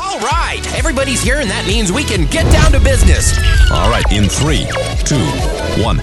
All right, everybody's here, and that means we can get down to business. All right, in 3, 2, 1.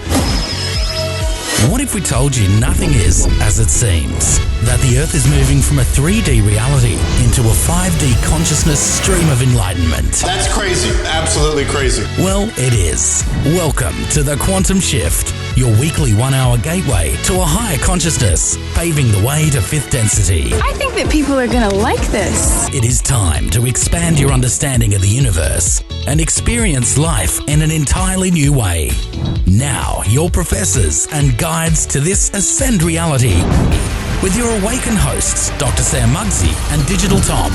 What if we told you nothing is as it seems? That the Earth is moving from a 3D reality into a 5D consciousness stream of enlightenment? That's crazy. Absolutely crazy. Well, it is. Welcome to The Quantum Shift, your weekly 1-hour gateway to a higher consciousness, paving the way to fifth density. I think that people are going to like this. It is time to expand your understanding of the universe and experience life in an entirely new way. Now, your professors and guides to this ascend reality with your awakened hosts, Dr. Mugzzi and Digital Tom.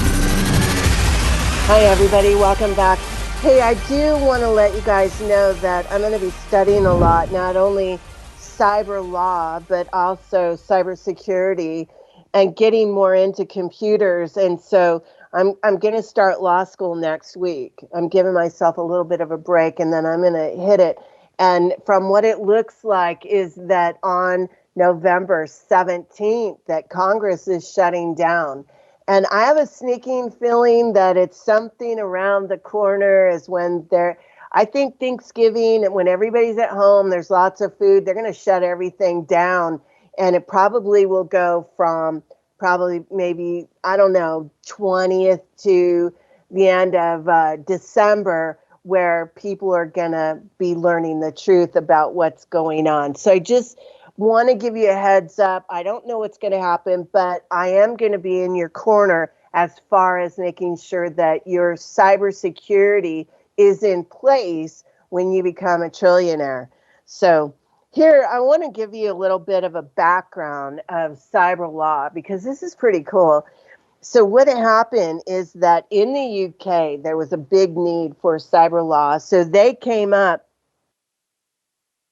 Hi, everybody. Welcome back. Hey, I do want to let you guys know that I'm going to be studying a lot, not only cyber law, but also cybersecurity and getting more into computers. And so I'm going to start law school next week. I'm giving myself a little bit of a break, and then I'm going to hit it. And from what it looks like is that on November 17th, that Congress is shutting down. And I have a sneaking feeling that it's something around the corner is when I think Thanksgiving, and when everybody's at home, there's lots of food, they're going to shut everything down. And it probably will go from maybe, 20th to the end of December, where people are going to be learning the truth about what's going on. So I just want to give you a heads up. I don't know what's going to happen, but I am going to be in your corner as far as making sure that your cybersecurity is in place when you become a trillionaire. So here, I want to give you a little bit of a background of cyber law, because this is pretty cool. So what happened is that in the UK, there was a big need for cyber law. So they came up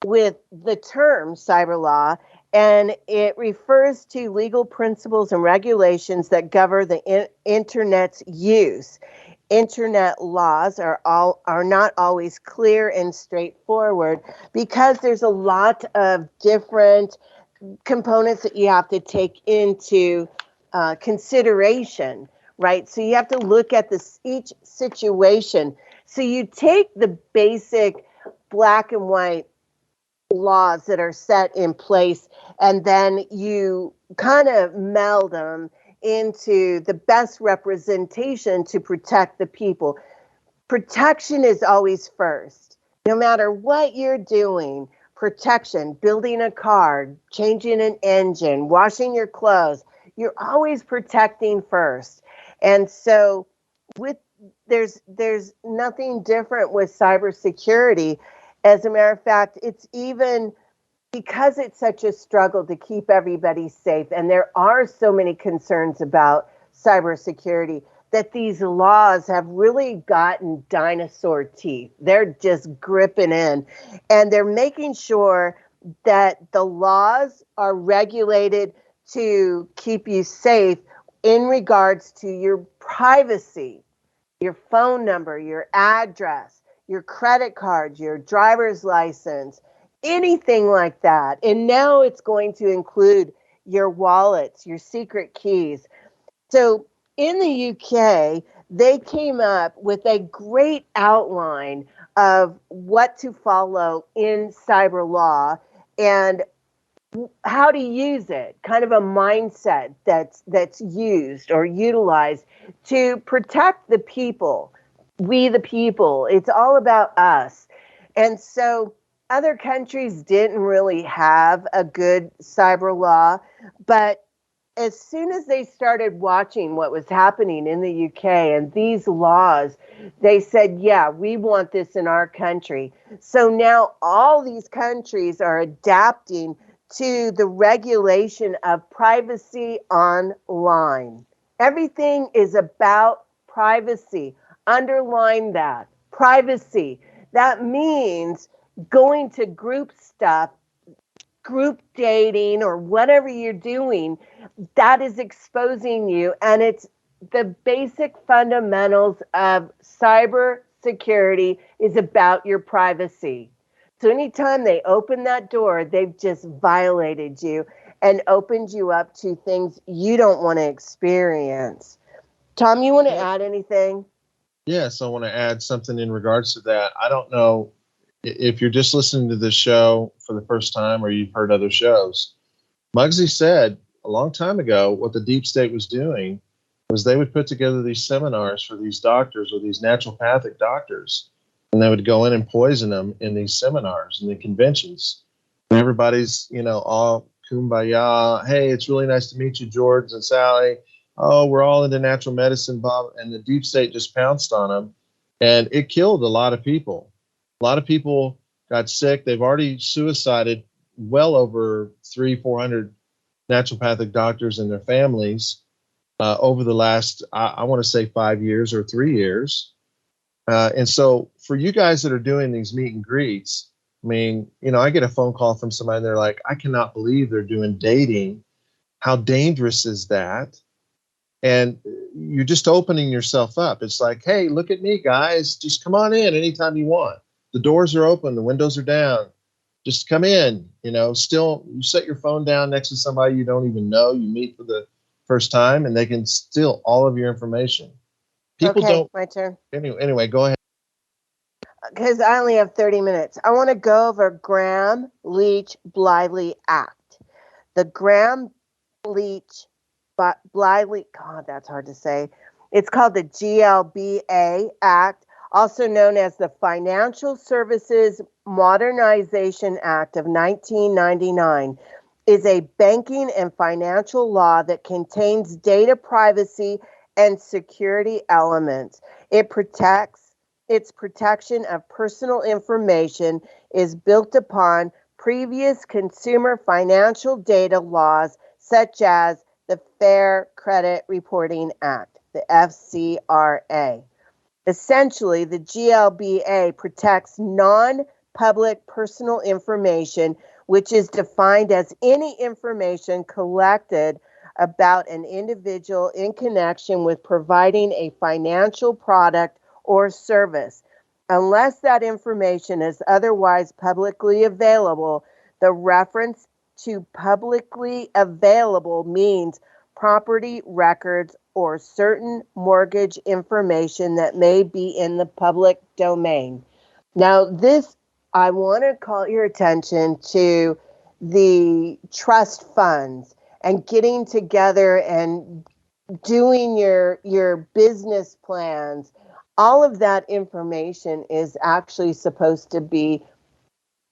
with the term cyber law, and it refers to legal principles and regulations that govern the internet's use. Internet laws are not always clear and straightforward because there's a lot of different components that you have to take into consideration, right? So you have to look at each situation. So you take the basic black and white laws that are set in place, and then you kind of meld them into the best representation to protect the people. Protection is always first. No matter what you're doing, protection, building a car, changing an engine, washing your clothes, you're always protecting first. And so there's nothing different with cybersecurity. As a matter of fact, it's even because it's such a struggle to keep everybody safe, and there are so many concerns about cybersecurity, that these laws have really gotten dinosaur teeth. They're just gripping in, and they're making sure that the laws are regulated to keep you safe in regards to your privacy, your phone number, your address, your credit card, your driver's license, anything like that. And now it's going to include your wallets, your secret keys. So in the UK, they came up with a great outline of what to follow in cyber law and how to use it, kind of a mindset that's used or utilized to protect the people, we the people. It's all about us. And so other countries didn't really have a good cyber law, but as soon as they started watching what was happening in the UK and these laws, they said, yeah, we want this in our country. So now all these countries are adapting to the regulation of privacy online. Everything is about privacy. Underline that, privacy. That means going to group stuff, group dating, or whatever you're doing, that is exposing you. And it's the basic fundamentals of cyber security is about your privacy. So anytime they open that door, they've just violated you and opened you up to things you don't want to experience. Tom, you want to add anything? Yes, I want to add something in regards to that. I don't know if you're just listening to this show for the first time or you've heard other shows. Muggsy said a long time ago what the deep state was doing was they would put together these seminars for these doctors or these naturopathic doctors, and they would go in and poison them in these seminars and the conventions. And everybody's, all kumbaya. Hey, it's really nice to meet you, George and Sally. Oh, we're all into natural medicine, Bob. And the deep state just pounced on them, and it killed a lot of people. A lot of people got sick. They've already suicided well over 400 naturopathic doctors and their families over the last, I want to say 5 years or 3 years. And so for you guys that are doing these meet and greets, I mean, I get a phone call from somebody and they're like, I cannot believe they're doing dating. How dangerous is that? And you're just opening yourself up. It's like, hey, look at me, guys. Just come on in anytime you want. The doors are open. The windows are down. Just come in. Still, you set your phone down next to somebody you don't even know. You meet for the first time, and they can steal all of your information. People don't. My turn. Anyway, go ahead. Because I only have 30 minutes. I want to go over Graham-Leach-Bliley Act. The Graham-Leach-Bliley, God, that's hard to say. It's called the GLBA Act, also known as the Financial Services Modernization Act of 1999, is a banking and financial law that contains data privacy and security elements. Its protection of personal information is built upon previous consumer financial data laws such as the Fair Credit Reporting Act, the FCRA. Essentially, the GLBA protects non-public personal information, which is defined as any information collected about an individual in connection with providing a financial product or service. Unless that information is otherwise publicly available, the reference to publicly available means property records or certain mortgage information that may be in the public domain. Now, I want to call your attention to the trust funds and getting together and doing your business plans. All of that information is actually supposed to be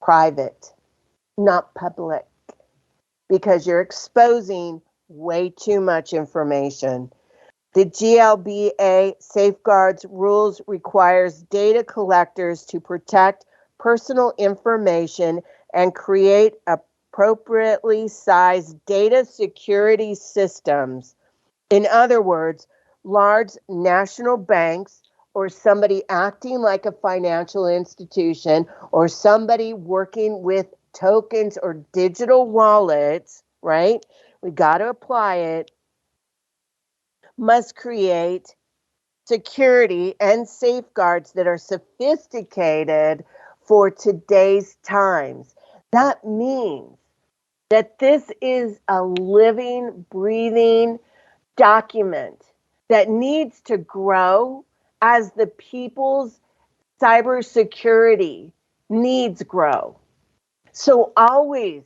private, not public, because you're exposing way too much information. The GLBA safeguards rules requires data collectors to protect personal information and create appropriately sized data security systems. In other words, large national banks or somebody acting like a financial institution or somebody working with tokens or digital wallets, right? We got to apply it, must create security and safeguards that are sophisticated for today's times. That means that this is a living, breathing document that needs to grow as the people's cybersecurity needs grow. So always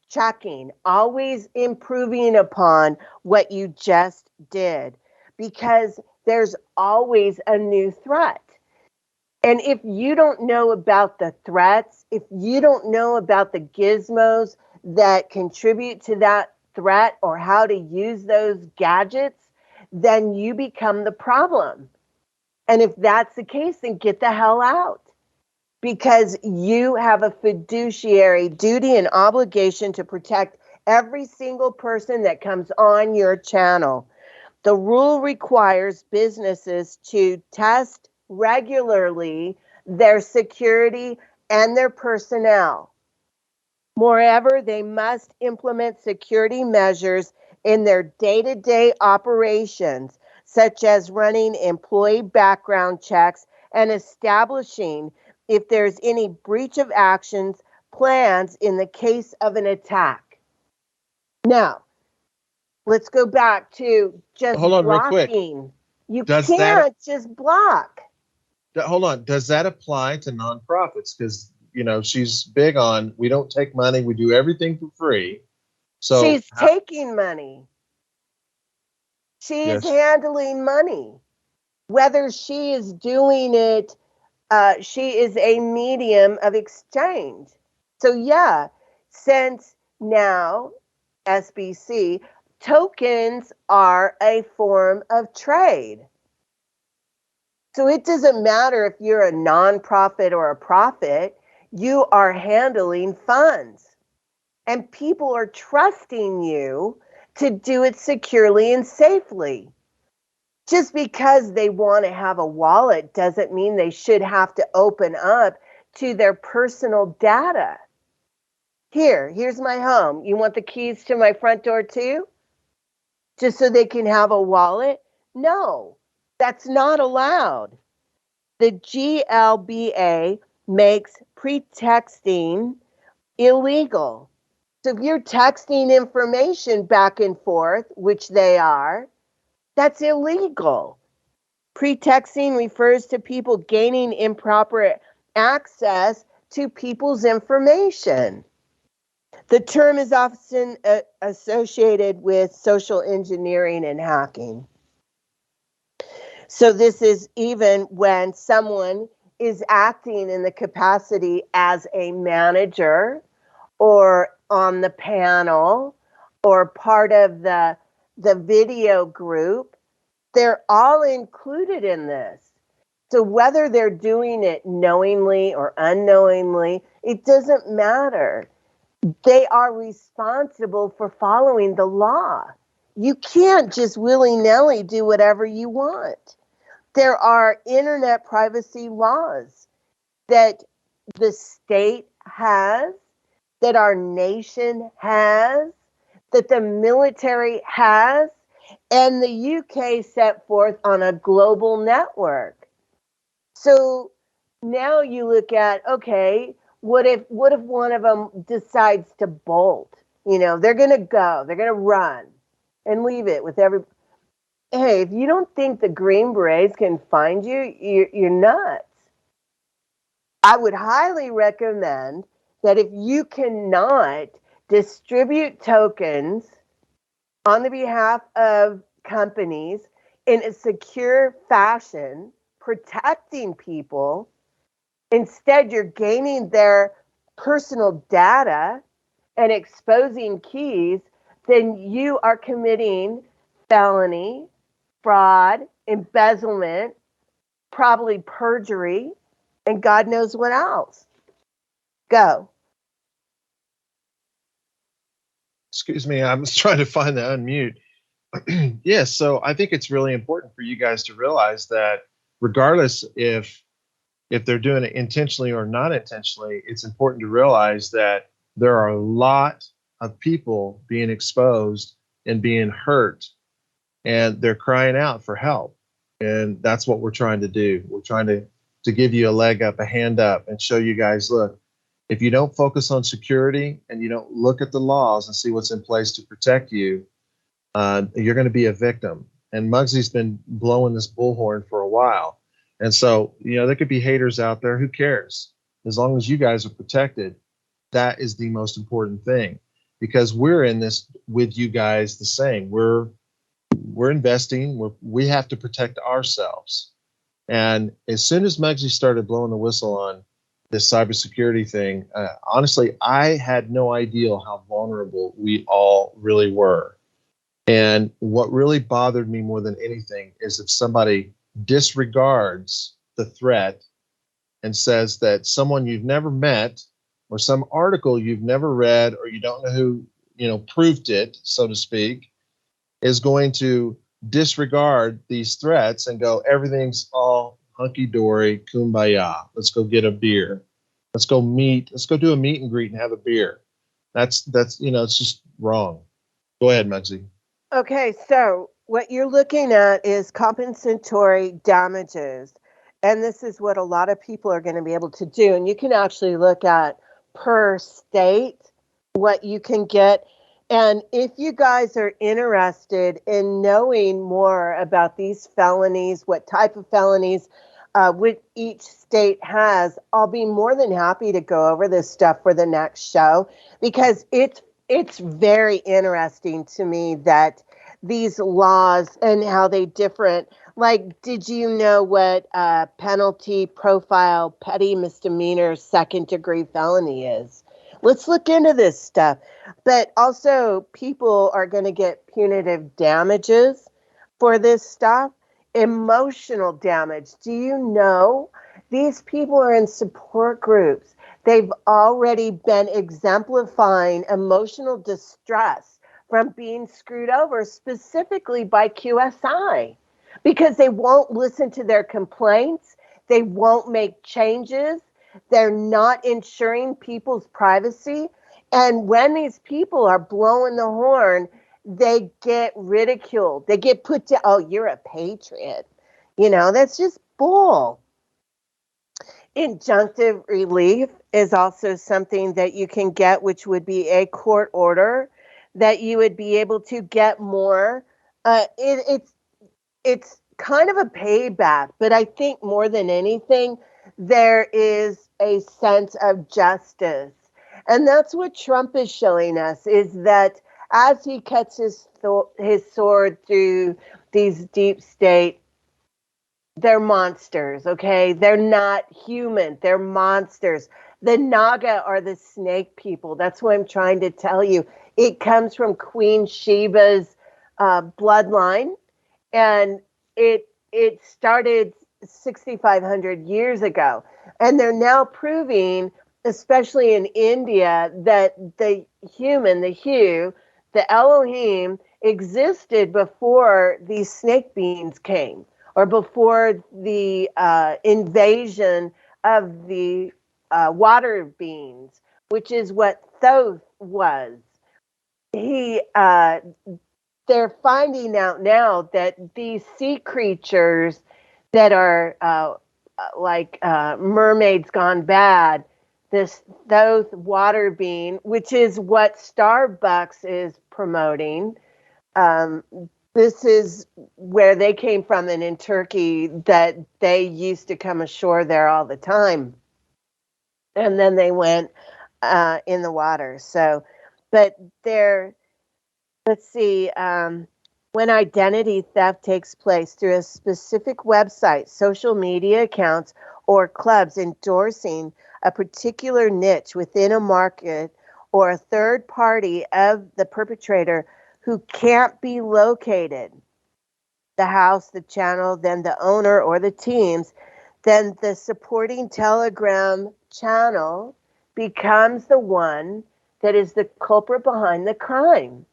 checking, always improving upon what you just did, because there's always a new threat. And if you don't know about the threats, if you don't know about the gizmos that contribute to that threat or how to use those gadgets, then you become the problem. And if that's the case, then get the hell out, because you have a fiduciary duty and obligation to protect every single person that comes on your channel. The rule requires businesses to test regularly their security and their personnel. Moreover, they must implement security measures in their day-to-day operations, such as running employee background checks and establishing if there's any breach of actions plans in the case of an attack. Now, let's go back to just Hold on, blocking. real quick. You can't just block. hold on. Does that apply to nonprofits? Because, she's big on, we don't take money. We do everything for free. So She's taking money. She is yes, handling money. Whether she is doing it, she is a medium of exchange. So, yeah, since now, SBC, tokens are a form of trade. So it doesn't matter if you're a nonprofit or a profit, you are handling funds. And people are trusting you to do it securely and safely. Just because they want to have a wallet doesn't mean they should have to open up to their personal data. Here's my home. You want the keys to my front door too? Just so they can have a wallet? No, that's not allowed. The GLBA makes pretexting illegal. So if you're texting information back and forth, which they are, that's illegal. Pretexting refers to people gaining improper access to people's information. The term is often associated with social engineering and hacking. So this is even when someone is acting in the capacity as a manager or on the panel or part of the video group, they're all included in this. So whether they're doing it knowingly or unknowingly, it doesn't matter. They are responsible for following the law. You can't just willy-nilly do whatever you want. There are internet privacy laws that the state has, that our nation has, that the military has, and the UK set forth on a global network. So now you look at, okay, what if one of them decides to bolt? They're going to run and leave it with every. Hey, if you don't think the Green Berets can find you, you're nuts. I would highly recommend that if you cannot distribute tokens on the behalf of companies in a secure fashion, protecting people, instead you're gaining their personal data and exposing keys, then you are committing felony, fraud, embezzlement, probably perjury, and God knows what else. Go. excuse me. I was trying to find the unmute. Yes, so I think it's really important for you guys to realize that regardless if they're doing it intentionally or not intentionally, it's important to realize that there are a lot of people being exposed and being hurt, and they're crying out for help. And that's what we're trying to do. We're trying to give you a leg up, a hand up, and show you guys, look, if you don't focus on security and you don't look at the laws and see what's in place to protect you, you're going to be a victim. And Mugzi's been blowing this bullhorn for a while. And so, there could be haters out there. Who cares? As long as you guys are protected, that is the most important thing, because we're in this with you guys the same. We're investing. We have to protect ourselves. And as soon as Mugzi started blowing the whistle on this cybersecurity thing, honestly, I had no idea how vulnerable we all really were. And what really bothered me more than anything is if somebody disregards the threat and says that someone you've never met or some article you've never read or you don't know who, proved it, so to speak, is going to disregard these threats and go, everything's all hunky-dory, kumbaya. Let's go get a beer. Let's go do a meet and greet and have a beer. That's it's just wrong. Go ahead, Mugzi. Okay, so what you're looking at is compensatory damages. And this is what a lot of people are going to be able to do. And you can actually look at per state what you can get. And if you guys are interested in knowing more about these felonies, what type of felonies, which each state has, I'll be more than happy to go over this stuff for the next show, because it's very interesting to me that these laws and how they different. Like, did you know what penalty profile petty misdemeanor second degree felony is? Let's look into this stuff. But also, people are going to get punitive damages for this stuff. Emotional damage. Do you know these people are in support groups? They've already been exemplifying emotional distress from being screwed over, specifically by QSI, because they won't listen to their complaints. They won't make changes. They're not ensuring people's privacy. And when these people are blowing the horn, they get ridiculed. They get put to, oh, you're a patriot. That's just bull. Injunctive relief is also something that you can get, which would be a court order that you would be able to get more. It's kind of a payback, but I think more than anything, there is a sense of justice. And that's what Trump is showing us, is that as he cuts his sword through these deep state, they're monsters, okay? They're not human. They're monsters. The Naga are the snake people. That's what I'm trying to tell you. It comes from Queen Sheba's bloodline, and it started 6,500 years ago. And they're now proving, especially in India, that the human, the Elohim, existed before these snake beings came, or before the invasion of the water beings, which is what Thoth was. They're finding out now that these sea creatures that are like mermaids gone bad, this Thoth water being, which is what Starbucks is promoting. This is where they came from, and in Turkey, that they used to come ashore there all the time. And then they went in the water. So, but let's see, when identity theft takes place through a specific website, social media accounts, or clubs endorsing a particular niche within a market, or a third party of the perpetrator who can't be located, the house, the channel, then the owner or the teams, then the supporting Telegram channel becomes the one that is the culprit behind the crime.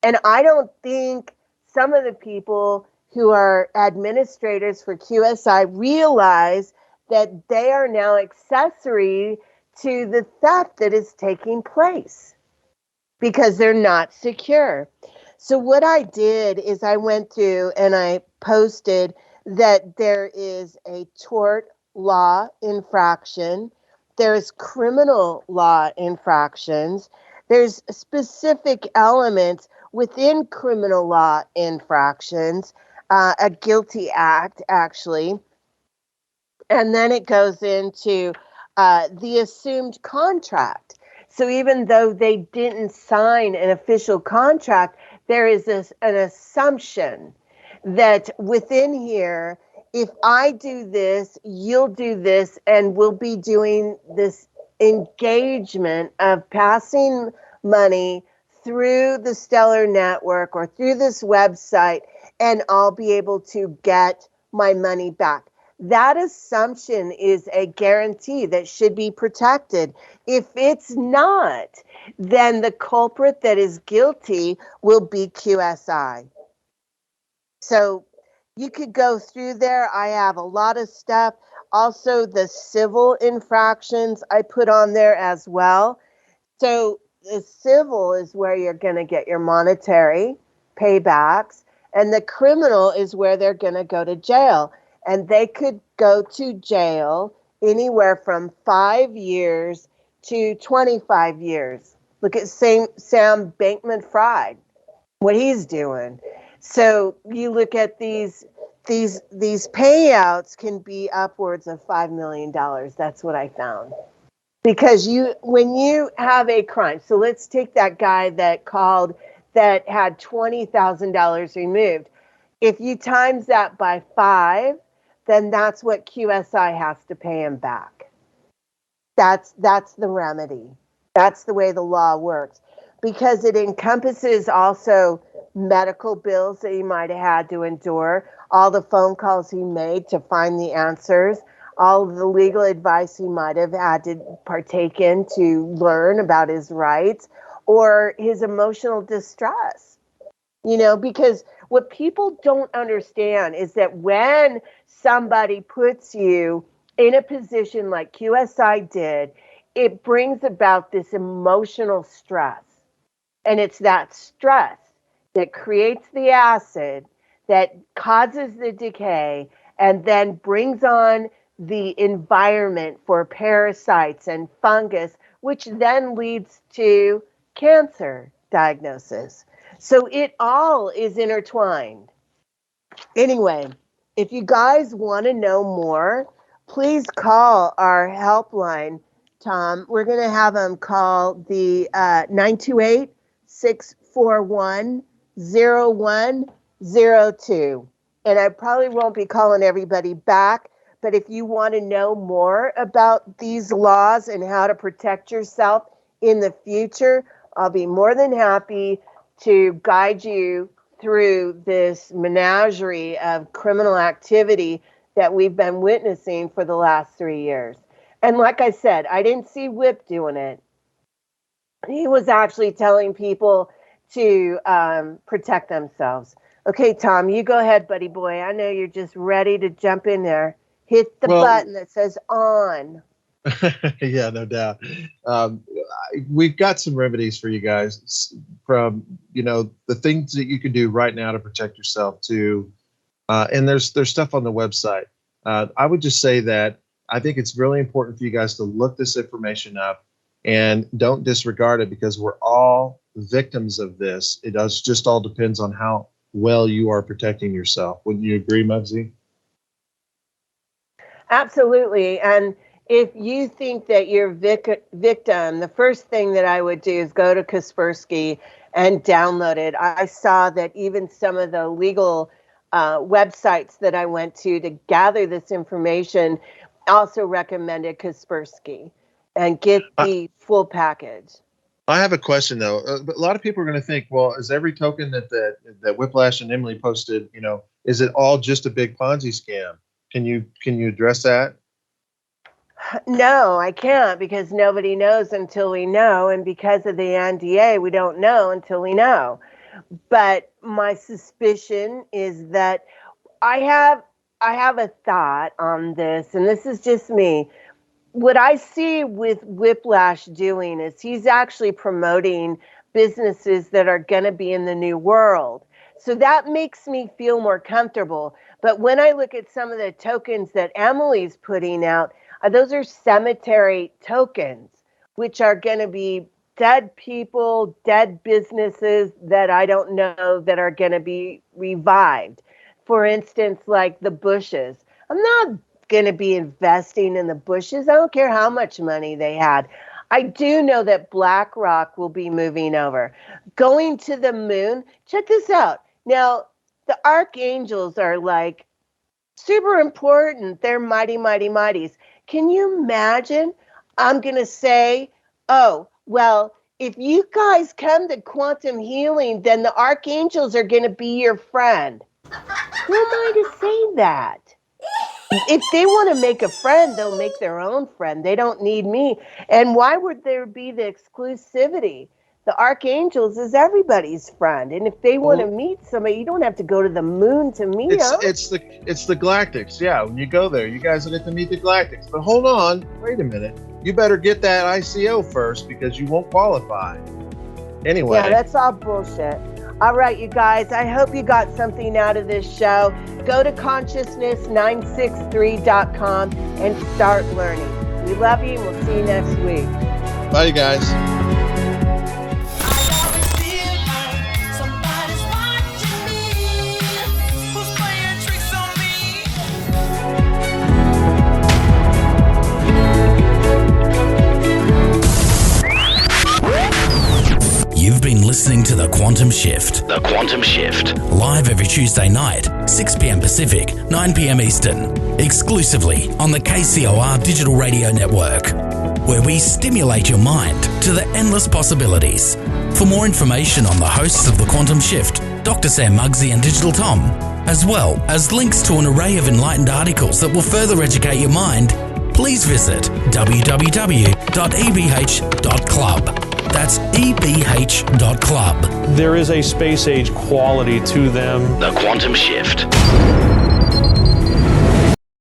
And I don't think some of the people who are administrators for QSI realize that they are now accessory to the theft that is taking place, because they're not secure. So what I did is I went through and I posted that there is a tort law infraction, there's criminal law infractions, there's specific elements within criminal law infractions, a guilty act, actually. And then it goes into the assumed contract. So even though they didn't sign an official contract, there is an assumption that within here, if I do this, you'll do this, and we'll be doing this engagement of passing money through the Stellar Network or through this website, and I'll be able to get my money back. That assumption is a guarantee that should be protected. If it's not, then the culprit that is guilty will be QSI. So you could go through there. I have a lot of stuff. Also, the civil infractions I put on there as well. So the civil is where you're going to get your monetary paybacks, and the criminal is where they're going to go to jail. And they could go to jail anywhere from 5 years to 25 years. Look at Sam Bankman-Fried, what he's doing. So you look at these these payouts can be upwards of $5 million. That's what I found. Because when you have a crime, so let's take that guy that called that had $20,000 removed. If you times that by 5, then that's what QSI has to pay him back. That's the remedy. That's the way the law works. Because it encompasses also medical bills that he might have had to endure, all the phone calls he made to find the answers, all of the legal advice he might have had to partake in to learn about his rights, or his emotional distress. Because what people don't understand is that when somebody puts you in a position like QSI did, it brings about this emotional stress. And it's that stress that creates the acid that causes the decay and then brings on the environment for parasites and fungus, which then leads to cancer diagnosis. So it all is intertwined. Anyway, if you guys want to know more, please call our helpline, Tom. We're going to have them call the 928-641-0102. And I probably won't be calling everybody back, but if you want to know more about these laws and how to protect yourself in the future, I'll be more than happy to guide you through this menagerie of criminal activity that we've been witnessing for the last 3 years. And like I said, I didn't see Whip doing it. He was actually telling people to protect themselves. Okay, Tom, you go ahead, buddy boy. I know you're just ready to jump in there. Hit the button that says on. Yeah, no doubt. We've got some remedies for you guys, from the things that you can do right now to protect yourself to, and there's stuff on the website. I would just say that I think it's really important for you guys to look this information up and don't disregard it, because we're all victims of this. It just all depends on how well you are protecting yourself. Wouldn't you agree, Mugzzi? Absolutely. And if you think that you're victim, the first thing that I would do is go to Kaspersky and download it. I saw that even some of the legal websites that I went to gather this information also recommended Kaspersky, and get the full package. I have a question though. A lot of people are going to think, well, is every token that Whiplash and Emily posted, is it all just a big Ponzi scam? Can you address that? No, I can't, because nobody knows until we know, and because of the NDA, we don't know until we know. But my suspicion is that I have a thought on this, and this is just me. What I see with Whiplash doing is he's actually promoting businesses that are going to be in the new world. So that makes me feel more comfortable. But when I look at some of the tokens that Emily's putting out, those are cemetery tokens, which are going to be dead people, dead businesses that I don't know that are going to be revived. For instance, like the Bushes. I'm not going to be investing in the Bushes. I don't care how much money they had. I do know that BlackRock will be moving over. Going to the moon. Check this out. Now, the archangels are like super important. They're mighty, mighty, mighties. Can you imagine? I'm going to say, oh, well, if you guys come to quantum healing, then the archangels are going to be your friend. Who am I to say that? If they want to make a friend, they'll make their own friend. They don't need me. And why would there be the exclusivity? The archangels is everybody's friend. And if they want to meet somebody, you don't have to go to the moon to meet them. It's the Galactics. Yeah, when you go there, you guys will get to meet the Galactics. But hold on, wait a minute. You better get that ICO first, because you won't qualify. Anyway. Yeah, that's all bullshit. All right, you guys, I hope you got something out of this show. Go to consciousness963.com and start learning. We love you, and we'll see you next week. Bye, you guys. Somebody's watching me, who's playing tricks on me. listening to The Quantum Shift. The Quantum Shift. Live every Tuesday night, 6 p.m. Pacific, 9 p.m. Eastern. Exclusively on the KCOR Digital Radio Network, where we stimulate your mind to the endless possibilities. For more information on the hosts of The Quantum Shift, Dr. Sam Mugzzi and Digital Tom, as well as links to an array of enlightened articles that will further educate your mind, please visit www.ebh.club. That's ebh.club. There is a space age quality to them. The Quantum Shift.